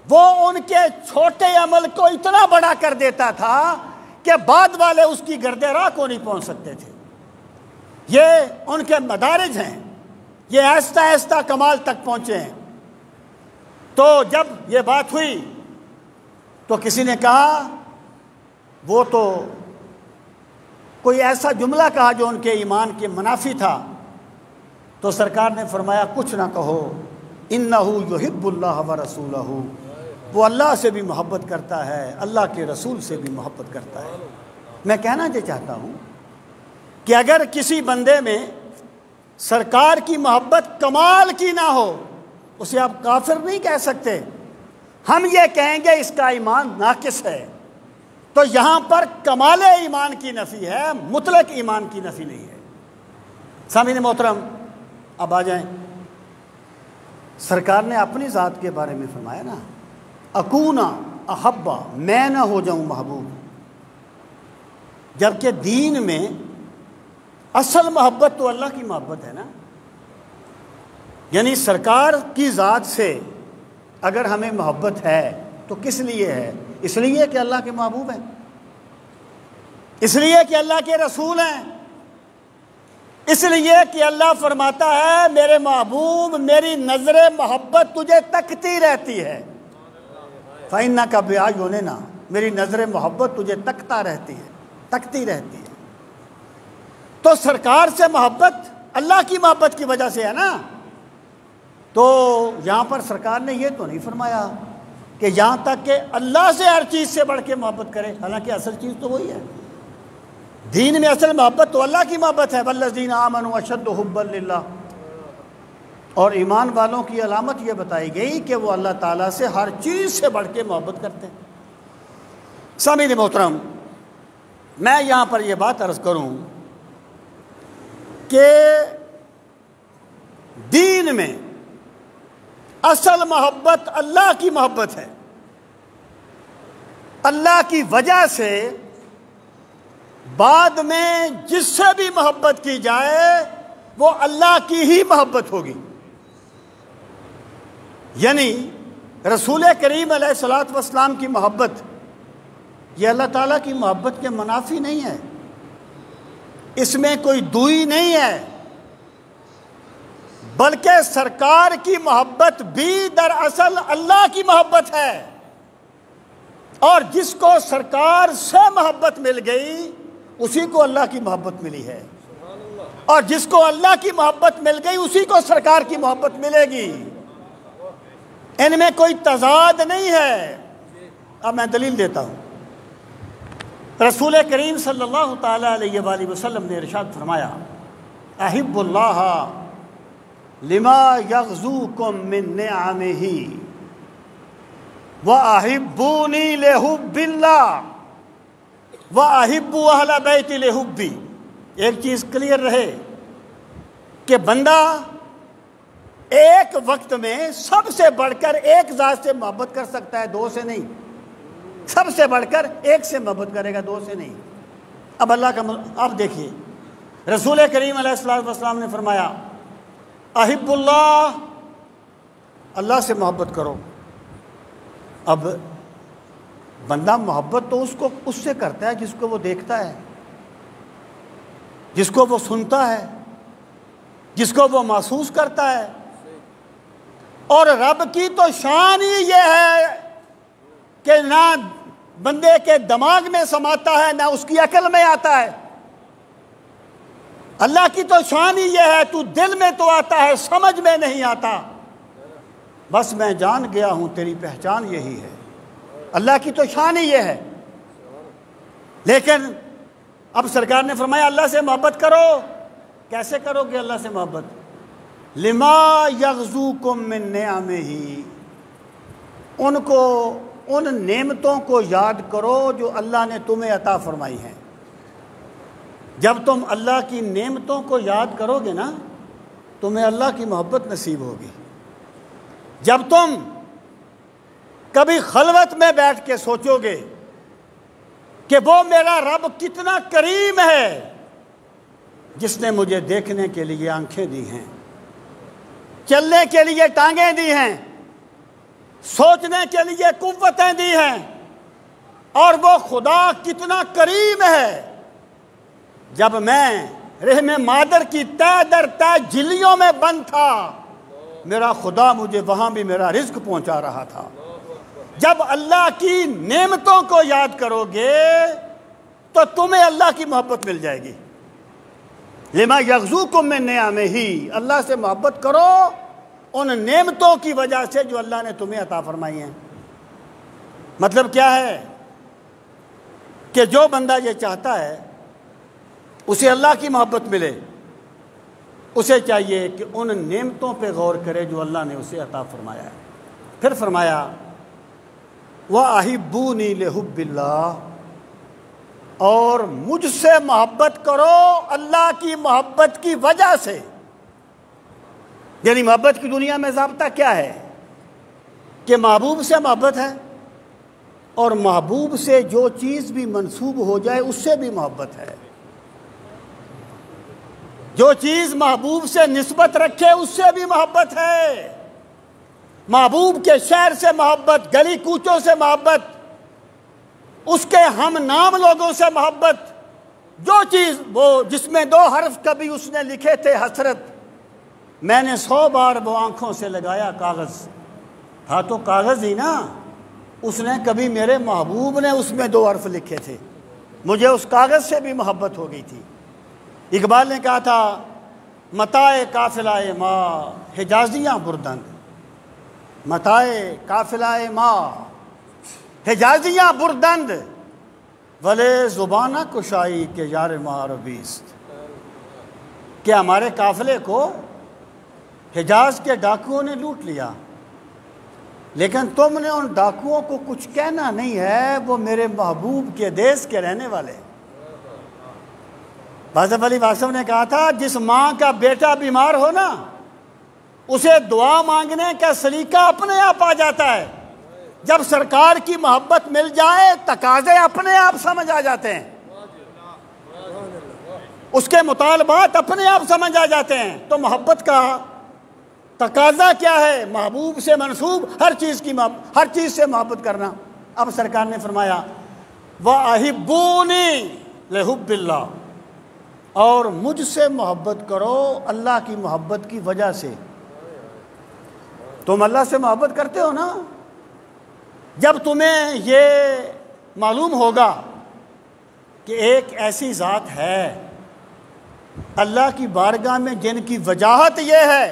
وہ ان کے چھوٹے عمل کو اتنا بڑا کر دیتا تھا کہ بعد والے اس کی گرد راہ کو نہیں پہنچ سکتے تھے۔ یہ ان کے مدارج ہیں، یہ آہستہ آہستہ کمال تک پہنچے ہیں۔ تو جب یہ بات ہوئی تو کسی نے کہا وہ تو کوئی ایسا جملہ کہا جو ان کے ایمان کے منافی تھا، تو سرکار نے فرمایا کچھ نہ کہو، انہ یحب اللہ ورسولہ، وہ اللہ سے بھی محبت کرتا ہے، اللہ کے رسول سے بھی محبت کرتا ہے۔ میں کہنا یہ چاہتا ہوں کہ اگر کسی بندے میں سرکار کی محبت کمال کی نہ ہو، اسے آپ کافر نہیں کہہ سکتے، ہم یہ کہیں گے اس کا ایمان ناقص ہے، تو یہاں پر کمال ایمان کی نفی ہے، مطلق ایمان کی نفی نہیں ہے۔ سامعین محترم، اب آ جائیں، سرکار نے اپنی ذات کے بارے میں فرمایا نا، اکونا احبا، میں نہ ہو جاؤں محبوب، جبکہ دین میں اصل محبت تو اللہ کی محبت ہے نا۔ یعنی سرکار کی ذات سے اگر ہمیں محبت ہے تو کس لیے ہے؟ اس لیے کہ اللہ کے محبوب ہیں، اس لیے کہ اللہ کے رسول ہیں، اس لیے کہ اللہ فرماتا ہے میرے محبوب میری نظر محبت تجھے تکتی رہتی ہے، فَإِنَّكَ بِأَعْيُنِنَا، میری نظر محبت تجھے تکتا رہتی ہے، تکتی رہتی ہے۔ تو سرکار سے محبت اللہ کی محبت کی وجہ سے ہے نا۔ تو یہاں پر سرکار نے یہ تو نہیں فرمایا کہ یہاں تک کہ اللہ سے ہر چیز سے بڑھ کے محبت کرے، حالانکہ اصل چیز تو وہی ہے، دین میں اصل محبت تو اللہ کی محبت ہے، وَالَّذِينَ آمَنُوا أَشَدُّ حُبًّا لِلَّهِ، اور ایمان والوں کی علامت یہ بتائی گئی کہ وہ اللہ تعالیٰ سے ہر چیز سے بڑھ کے محبت کرتے ہیں۔ سامعین محترم، میں یہاں پر یہ بات عرض کروں کہ دین میں اصل محبت اللہ کی محبت ہے، اللہ کی وجہ سے بعد میں جس سے بھی محبت کی جائے وہ اللہ کی ہی محبت ہوگی۔ یعنی رسول کریم علیہ الصلوۃ والسلام کی محبت یہ اللہ تعالیٰ کی محبت کے منافی نہیں ہے، اس میں کوئی دوئی نہیں ہے، بلکہ سرکار کی محبت بھی دراصل اللہ کی محبت ہے، اور جس کو سرکار سے محبت مل گئی اسی کو اللہ کی محبت ملی ہے، اور جس کو اللہ کی محبت مل گئی اسی کو سرکار کی محبت ملے گی، ان میں کوئی تضاد نہیں ہے۔ اب میں دلیل دیتا ہوں، رسول کریم صلی اللہ تعالی علیہ وآلہ وسلم نے ارشاد فرمایا، احب اللہ لما یغزوکم من نعمہ وَأَحِبُّونِي لِحُبِّ اللَّهِ وَأَحِبُّ أَهْلَ بَيْتِ لِحُبِّي۔ ایک چیز کلیئر رہے کہ بندہ ایک وقت میں سب سے بڑھ کر ایک ذات سے محبت کر سکتا ہے، دو سے نہیں، سب سے بڑھ کر ایک سے محبت کرے گا، دو سے نہیں۔ اب اللہ کا اب دیکھیے، رسول کریم علیہ الصلوۃ والسلام نے فرمایا احب اللہ، اللہ سے محبت کرو۔ اب بندہ محبت تو اس سے کرتا ہے جس کو وہ دیکھتا ہے، جس کو وہ سنتا ہے، جس کو وہ محسوس کرتا ہے، اور رب کی تو شان ہی یہ ہے کہ نہ بندے کے دماغ میں سماتا ہے نہ اس کی عقل میں آتا ہے۔ اللہ کی تو شان ہی یہ ہے، تو دل میں تو آتا ہے سمجھ میں نہیں آتا، بس میں جان گیا ہوں تیری پہچان یہی ہے۔ اللہ کی تو شان ہی یہ ہے، لیکن اب سرکار نے فرمایا اللہ سے محبت کرو۔ کیسے کرو گے اللہ سے محبت؟ لما یغزوکم من نعمہ، ان نعمتوں کو یاد کرو جو اللہ نے تمہیں عطا فرمائی ہیں۔ جب تم اللہ کی نعمتوں کو یاد کرو گے نا، تمہیں اللہ کی محبت نصیب ہوگی۔ جب تم کبھی خلوت میں بیٹھ کے سوچو گے کہ وہ میرا رب کتنا کریم ہے جس نے مجھے دیکھنے کے لیے آنکھیں دی ہیں، چلنے کے لیے ٹانگیں دی ہیں، سوچنے کے لیے قوتیں دی ہیں، اور وہ خدا کتنا کریم ہے۔ جب میں رحم مادر کی تہ در تہ جھلیوں میں بند تھا، میرا خدا مجھے وہاں بھی میرا رزق پہنچا رہا تھا۔ جب اللہ کی نعمتوں کو یاد کرو گے تو تمہیں اللہ کی محبت مل جائے گی۔ لما یغزوکم من نعمہ، اللہ سے محبت کرو ان نعمتوں کی وجہ سے جو اللہ نے تمہیں عطا فرمائی ہیں۔ مطلب کیا ہے کہ جو بندہ یہ چاہتا ہے اسے اللہ کی محبت ملے، اسے چاہیے کہ ان نعمتوں پہ غور کرے جو اللہ نے اسے عطا فرمایا ہے۔ پھر فرمایا وَأَحِبُّونِي لِحُبِّ اللَّهِ، اور مجھ سے محبت کرو اللہ کی محبت کی وجہ سے۔ یعنی محبت کی دنیا میں ضابطہ کیا ہے کہ محبوب سے محبت ہے، اور محبوب سے جو چیز بھی منسوب ہو جائے اس سے بھی محبت ہے۔ جو چیز محبوب سے نسبت رکھے اس سے بھی محبت ہے۔ محبوب کے شہر سے محبت، گلی کوچوں سے محبت، اس کے ہم نام لوگوں سے محبت، جو چیز وہ جس میں 2 حرف کبھی اس نے لکھے تھے حسرت، میں نے 100 بار وہ آنکھوں سے لگایا کاغذ، تھا تو کاغذ ہی نا، اس نے کبھی میرے محبوب نے اس میں 2 حرف لکھے تھے، مجھے اس کاغذ سے بھی محبت ہو گئی تھی۔ اقبال نے کہا تھا متاع قافلہ ماں حجازیاں بردند، متاع قافلہ ماں حجازیاں بردند، ولے زبانہ کشائی کے یار ماں عربیست، کہ ہمارے قافلے کو حجاز کے ڈاکوؤں نے لوٹ لیا، لیکن تم نے ان ڈاکوؤں کو کچھ کہنا نہیں ہے، وہ میرے محبوب کے دیس کے رہنے والے۔ واصف علی واصف نے کہا تھا جس ماں کا بیٹا بیمار ہو نا، اسے دعا مانگنے کا سلیقہ اپنے آپ آ جاتا ہے، جب سرکار کی محبت مل جائے تقاضے اپنے آپ سمجھ آ جاتے ہیں، اس کے مطالبات اپنے آپ سمجھ آ جاتے ہیں۔ تو محبت کا تقاضا کیا ہے؟ محبوب سے منسوب ہر چیز سے محبت کرنا۔ اب سرکار نے فرمایا وَأَحِبُّونِي لِحُبِّ اللَّهِ، اور مجھ سے محبت کرو اللہ کی محبت کی وجہ سے۔ تم اللہ سے محبت کرتے ہو نا، جب تمہیں یہ معلوم ہوگا کہ ایک ایسی ذات ہے اللہ کی بارگاہ میں جن کی وجاہت یہ ہے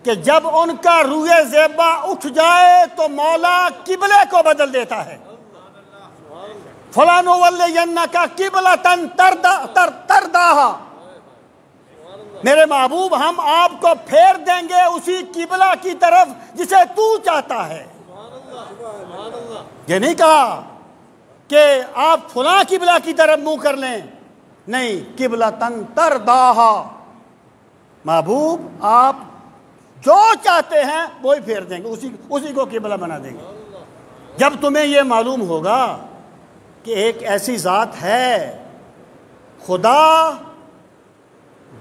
کہ جب ان کا روئے زیبا اٹھ جائے تو مولا قبلے کو بدل دیتا ہے۔ فَلَنُوَلِّيَنَّكَ قِبْلَةً تَرْضَاهَا، میرے محبوب ہم آپ کو پھیر دیں گے اسی قبلہ کی طرف جسے تو چاہتا ہے۔ یہ نہیں کہا کہ آپ فلاں قبلہ کی طرف منہ کر لیں، نہیں، قبلةً تَرْضَاهَا، محبوب آپ جو چاہتے ہیں وہی پھیر دیں گے، اسی کو قبلہ بنا دیں گے۔ جب تمہیں یہ معلوم ہوگا کہ ایک ایسی ذات ہے خدا،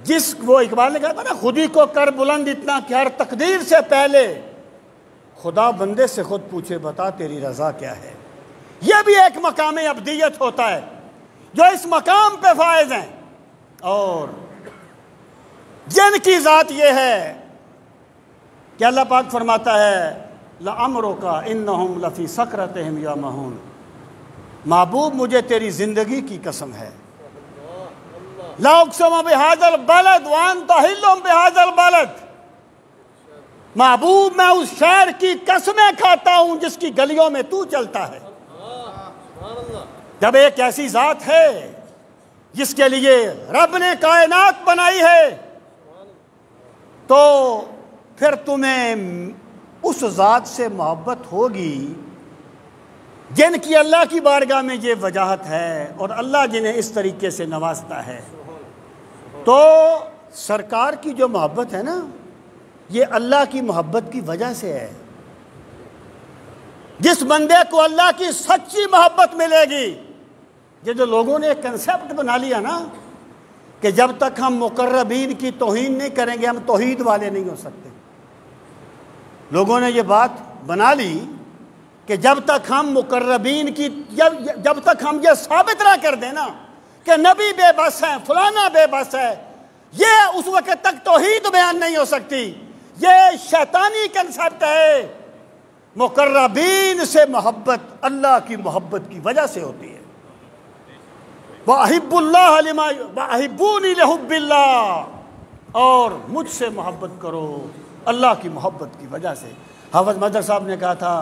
جس وہ اقبال نے کہا تھا نا خودی کو کر بلند اتنا کہ ہر تقدیر سے پہلے خدا بندے سے خود پوچھے بتا تیری رضا کیا ہے۔ یہ بھی ایک مقام عبدیت ہوتا ہے جو اس مقام پہ فائز ہیں، اور جن کی ذات یہ ہے کہ اللہ پاک فرماتا ہے لَعَمْرُكَ إِنَّهُمْ لَفِي سَكْرَتِهِمْ يَعْمَهُونَ، محبوب مجھے تیری زندگی کی قسم ہے، لَا أُقْسِمُ بِهَذَا الْبَلَدِ وَأَنْتَ حِلٌّ بِهَذَا الْبَلَدِ، محبوب میں اس شہر کی قسمیں کھاتا ہوں جس کی گلیوں میں تو چلتا ہے۔ جب ایک ایسی ذات ہے جس کے لیے رب نے کائنات بنائی ہے تو پھر تمہیں اس ذات سے محبت ہوگی جن کی اللہ کی بارگاہ میں یہ وجاہت ہے، اور اللہ جنہیں اس طریقے سے نوازتا ہے۔ تو سرکار کی جو محبت ہے نا، یہ اللہ کی محبت کی وجہ سے ہے۔ جس بندے کو اللہ کی سچی محبت ملے گی، یہ جو لوگوں نے ایک کنسیپٹ بنا لیا نا کہ جب تک ہم مقربین کی توہین نہیں کریں گے ہم توحید والے نہیں ہو سکتے، لوگوں نے یہ بات بنا لی کہ جب تک ہم مقربین کی جب تک ہم یہ ثابت نہ کر دیں نا کہ نبی بے بس ہیں، فلانا بے بس ہے، یہ اس وقت تک توحید بیان نہیں ہو سکتی۔ یہ شیطانی کنسپٹ ہے۔ مقربین سے محبت اللہ کی محبت کی وجہ سے ہوتی ہے۔ وَأَحِبُّ اللَّهَ لِمَا وَأَحِبُّونِي لِحُبِّ اللَّهِ، اور مجھ سے محبت کرو اللہ کی محبت کی وجہ سے۔ حافظ مظہر صاحب نے کہا تھا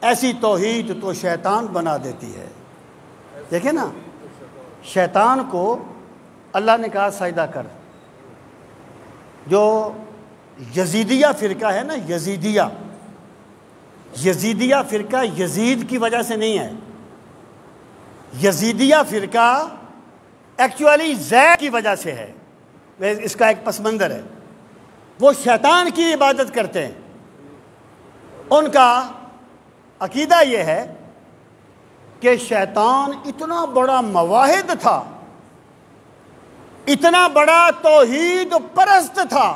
ایسی توحید تو شیطان بنا دیتی ہے۔ دیکھیں نا، شیطان کو اللہ نے کہا سجدہ کر، جو یزیدیہ فرقہ ہے نا، یزیدیہ، یزیدیہ فرقہ یزید کی وجہ سے نہیں ہے، یزیدیہ فرقہ ایکچولی زید کی وجہ سے ہے، اس کا ایک پس منظر ہے۔ وہ شیطان کی عبادت کرتے ہیں، ان کا عقیدہ یہ ہے کہ شیطان اتنا بڑا موحد تھا، اتنا بڑا توحید پرست تھا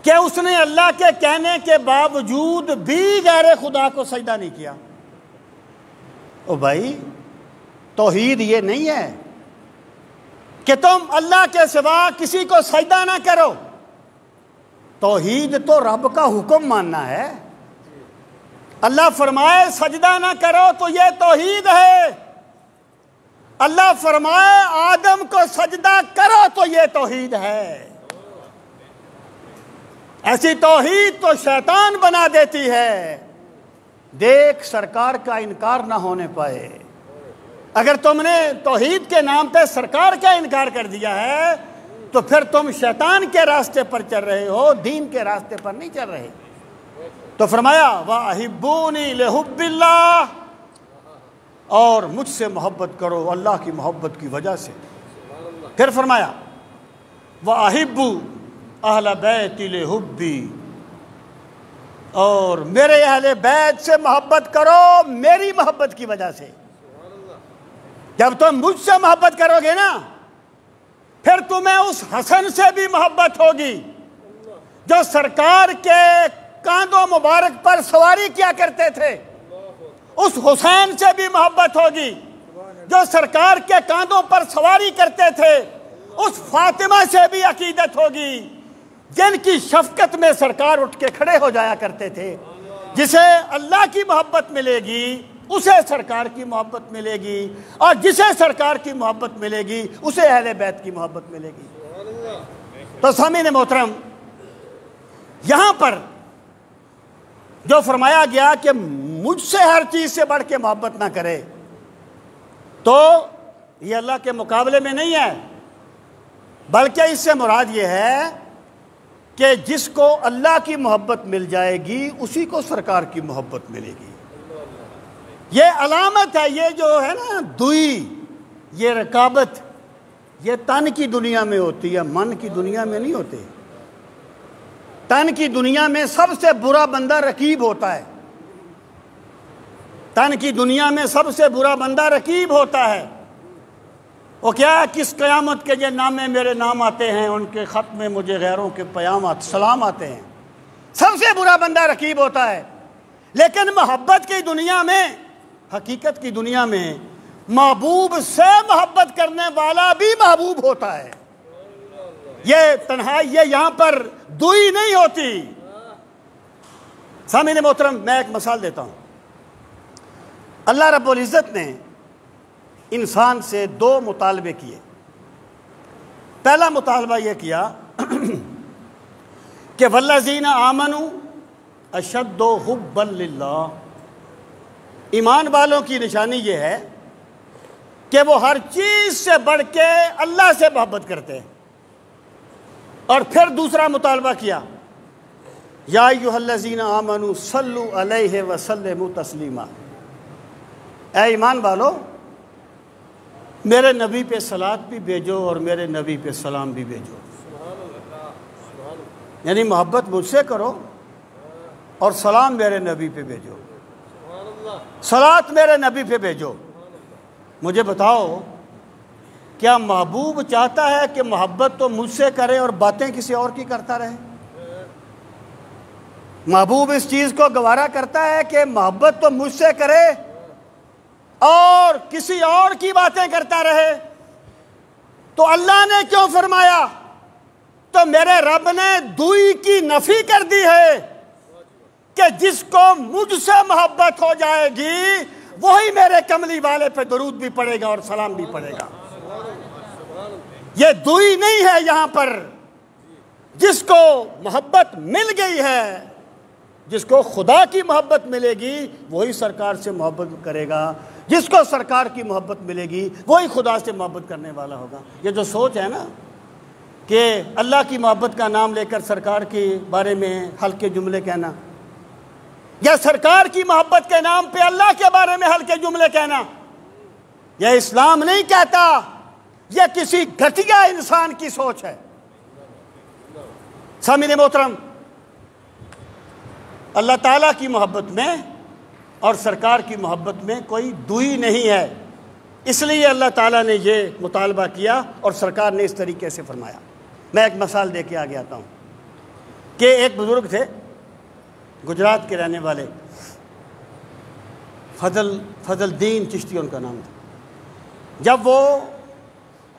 کہ اس نے اللہ کے کہنے کے باوجود بھی غیر خدا کو سجدہ نہیں کیا۔ او بھائی، توحید یہ نہیں ہے کہ تم اللہ کے سوا کسی کو سجدہ نہ کرو، توحید تو رب کا حکم ماننا ہے۔ اللہ فرمائے سجدہ نہ کرو تو یہ توحید ہے، اللہ فرمائے آدم کو سجدہ کرو تو یہ توحید ہے۔ ایسی توحید تو شیطان بنا دیتی ہے، دیکھ سرکار کا انکار نہ ہونے پائے۔ اگر تم نے توحید کے نام پہ سرکار کا انکار کر دیا ہے تو پھر تم شیطان کے راستے پر چل رہے ہو، دین کے راستے پر نہیں چل رہے۔ تو فرمایا وَأَحِبُّونِي لِحُبِّ اللَّهِ، اور مجھ سے محبت کرو اللہ کی محبت کی وجہ سے۔ پھر فرمایا وَأَحِبُّ اہل بیتی لحبی، اور میرے اہل بیت سے محبت کرو میری محبت کی وجہ سے۔ جب تم مجھ سے محبت کرو گے نا، پھر تمہیں اس حسن سے بھی محبت ہوگی جو سرکار کے کاندھوں مبارک پر سواری کیا کرتے تھے، اس حسین سے بھی محبت ہوگی جو سرکار کے کاندھوں پر سواری کرتے تھے، اس فاطمہ سے بھی عقیدت ہوگی جن کی شفقت میں سرکار اٹھ کے کھڑے ہو جایا کرتے تھے۔ جسے اللہ کی محبت ملے گی اسے سرکار کی محبت ملے گی، اور جسے سرکار کی محبت ملے گی اسے اہل بیت کی محبت ملے گی۔ تو سامعین محترم، یہاں پر جو فرمایا گیا کہ مجھ سے ہر چیز سے بڑھ کے محبت نہ کرے، تو یہ اللہ کے مقابلے میں نہیں ہے، بلکہ اس سے مراد یہ ہے کہ جس کو اللہ کی محبت مل جائے گی اسی کو سرکار کی محبت ملے گی۔ یہ علامت ہے، یہ جو ہے نا دوئی، یہ رقابت، یہ تن کی دنیا میں ہوتی ہے، من کی دنیا میں نہیں ہوتی۔ تن کی دنیا میں سب سے برا بندہ رقیب ہوتا ہے، تن کی دنیا میں سب سے برا بندہ رقیب ہوتا ہے۔ وہ کیا ہے، کس قیامت کے جو نامے میرے نام آتے ہیں ان کے خط میں مجھے غیروں کے سلام آتے ہیں۔ سب سے برا بندہ رقیب ہوتا ہے۔ لیکن محبت کی دنیا میں، حقیقت کی دنیا میں، محبوب سے محبت کرنے والا بھی محبوب ہوتا ہے۔ یہ تنہائی، یہ یہاں پر دوئی نہیں ہوتی۔ سامعین محترم، میں ایک مثال دیتا ہوں۔ اللہ رب العزت نے انسان سے دو مطالبے کیے۔ پہلا مطالبہ یہ کیا کہ والذین آمنوا اشد حبا للہ، ایمان والوں کی نشانی یہ ہے کہ وہ ہر چیز سے بڑھ کے اللہ سے محبت کرتے ہیں۔ اور پھر دوسرا مطالبہ کیا یا ایھا الذین آمنوا صلوا علیہ وسلموا تسلیما، اے ایمان والو میرے نبی پہ صلوات بھی بھیجو اور میرے نبی پہ سلام بھی بھیجو۔ یعنی محبت مجھ سے کرو اور سلام میرے نبی پہ بھیجو، صلوات میرے نبی پہ بھیجو۔ مجھے بتاؤ، کیا محبوب چاہتا ہے کہ محبت تو مجھ سے کرے اور باتیں کسی اور کی کرتا رہے؟ محبوب اس چیز کو گوارا کرتا ہے کہ محبت تو مجھ سے کرے اور کسی اور کی باتیں کرتا رہے؟ تو اللہ نے کیوں فرمایا؟ تو میرے رب نے دوئی کی نفی کر دی ہے کہ جس کو مجھ سے محبت ہو جائے گی وہی میرے کملی والے پہ درود بھی پڑے گا اور سلام بھی پڑے گا۔ یہ دوئی نہیں ہے یہاں پر۔ جس کو محبت مل گئی ہے، جس کو خدا کی محبت ملے گی وہی سرکار سے محبت کرے گا، جس کو سرکار کی محبت ملے گی وہی خدا سے محبت کرنے والا ہوگا۔ یہ جو سوچ ہے نا کہ اللہ کی محبت کا نام لے کر سرکار کے بارے میں ہلکے جملے کہنا، یا سرکار کی محبت کے نام پہ اللہ کے بارے میں ہلکے جملے کہنا، یہ اسلام نہیں کہتا، یہ کسی گھٹیا انسان کی سوچ ہے۔ سامعین محترم، اللہ تعالیٰ کی محبت میں اور سرکار کی محبت میں کوئی دوئی نہیں ہے، اس لیے اللہ تعالیٰ نے یہ مطالبہ کیا اور سرکار نے اس طریقے سے فرمایا۔ میں ایک مثال دے کے آگے آتا ہوں کہ ایک بزرگ تھے گجرات کے رہنے والے، فضل دین چشتی ان کا نام تھا۔ جب وہ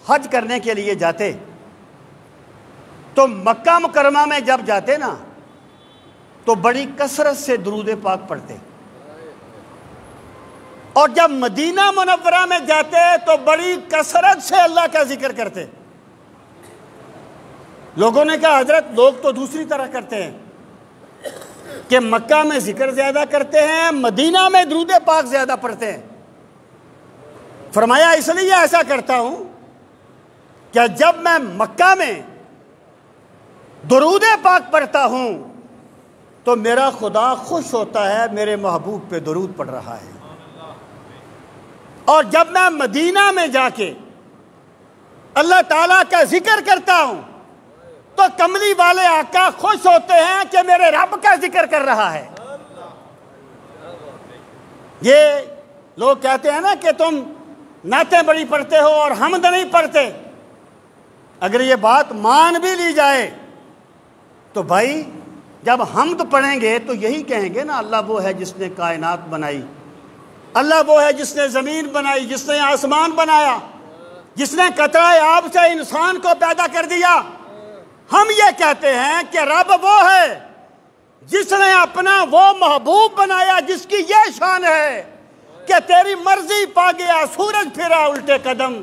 حج کرنے کے لیے جاتے تو مکہ مکرمہ میں جب جاتے نا تو بڑی کثرت سے درود پاک پڑھتے، اور جب مدینہ منورہ میں جاتے تو بڑی کثرت سے اللہ کا ذکر کرتے۔ لوگوں نے کہا حضرت لوگ تو دوسری طرح کرتے ہیں کہ مکہ میں ذکر زیادہ کرتے ہیں، مدینہ میں درود پاک زیادہ پڑھتے ہیں۔ فرمایا اس لیے ایسا کرتا ہوں کہ جب میں مکہ میں درود پاک پڑھتا ہوں تو میرا خدا خوش ہوتا ہے، میرے محبوب پہ درود پڑھ رہا ہے، اور جب میں مدینہ میں جا کے اللہ تعالیٰ کا ذکر کرتا ہوں تو کملی والے آقا خوش ہوتے ہیں کہ میرے رب کا ذکر کر رہا ہے۔ یہ لوگ کہتے ہیں نا کہ تم نعتیں بڑی پڑھتے ہو اور حمد نہیں پڑھتے، اگر یہ بات مان بھی لی جائے تو بھائی جب حمد پڑھیں گے تو یہی کہیں گے نا اللہ وہ ہے جس نے کائنات بنائی، اللہ وہ ہے جس نے زمین بنائی، جس نے آسمان بنایا، جس نے قطرہ آب سے انسان کو پیدا کر دیا۔ ہم یہ کہتے ہیں کہ رب وہ ہے جس نے اپنا وہ محبوب بنایا جس کی یہ شان ہے کہ تیری مرضی پا گیا سورج پھرا الٹے قدم،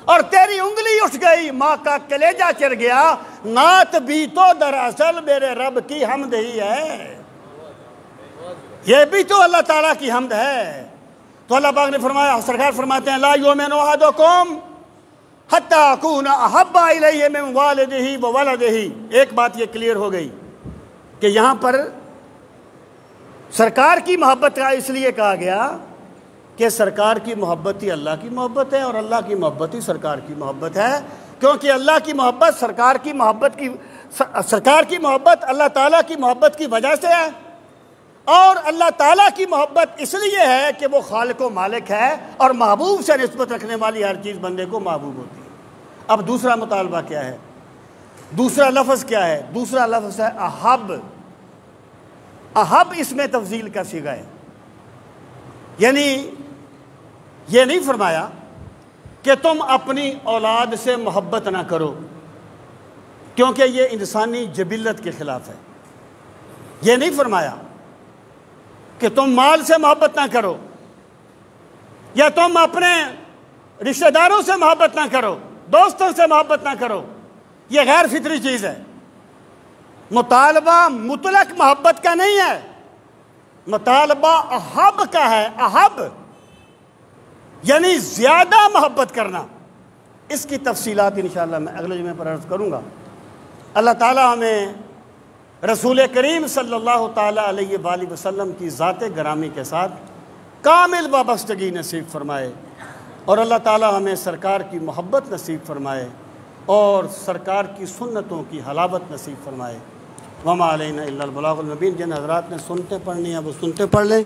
اور تیری انگلی اٹھ گئی ماں کا کلیجہ چر گیا، نعت بھی تو دراصل میرے رب کی حمد ہی ہے، یہ بھی تو اللہ تعالیٰ کی حمد ہے۔ تو اللہ پاک نے فرمایا، سرکار فرماتے ہیں لا یؤمن احدکم حتی اکون احب الیہ من والدہ وولدہ۔ ایک بات یہ کلیئر ہو گئی کہ یہاں پر سرکار کی محبت کا اس لیے کہا گیا کہ سرکار کی محبت ہی اللہ کی محبت ہے اور اللہ کی محبت ہی سرکار کی محبت ہے، کیونکہ اللہ کی محبت سرکار کی محبت اللہ تعالیٰ کی محبت کی وجہ سے ہے، اور اللہ تعالیٰ کی محبت اس لیے ہے کہ وہ خالق و مالک ہے اور محبوب سے نسبت رکھنے والی ہر چیز بندے کو محبوب ہوتی ہے۔ اب دوسرا مطالبہ کیا ہے، دوسرا لفظ کیا ہے؟ دوسرا لفظ ہے احب۔ احب اس میں تفضیل کا صیغہ ہے، یعنی یہ نہیں فرمایا کہ تم اپنی اولاد سے محبت نہ کرو کیونکہ یہ انسانی جبلت کے خلاف ہے، یہ نہیں فرمایا کہ تم مال سے محبت نہ کرو یا تم اپنے رشتہ داروں سے محبت نہ کرو، دوستوں سے محبت نہ کرو، یہ غیر فطری چیز ہے۔ مطالبہ مطلق محبت کا نہیں ہے، مطالبہ احب کا ہے، احب یعنی زیادہ محبت کرنا۔ اس کی تفصیلات انشاءاللہ میں اگلے جمعے پر عرض کروں گا۔ اللہ تعالیٰ ہمیں رسول کریم صلی اللہ تعالیٰ علیہ وآلہ وسلم کی ذات گرامی کے ساتھ کامل وابستگی نصیب فرمائے، اور اللہ تعالیٰ ہمیں سرکار کی محبت نصیب فرمائے اور سرکار کی سنتوں کی حلاوت نصیب فرمائے۔ وما علینا الا البلاغ المبین۔ جن حضرات نے سنتے پڑھنی ہیں وہ سنتے پڑھ لیں۔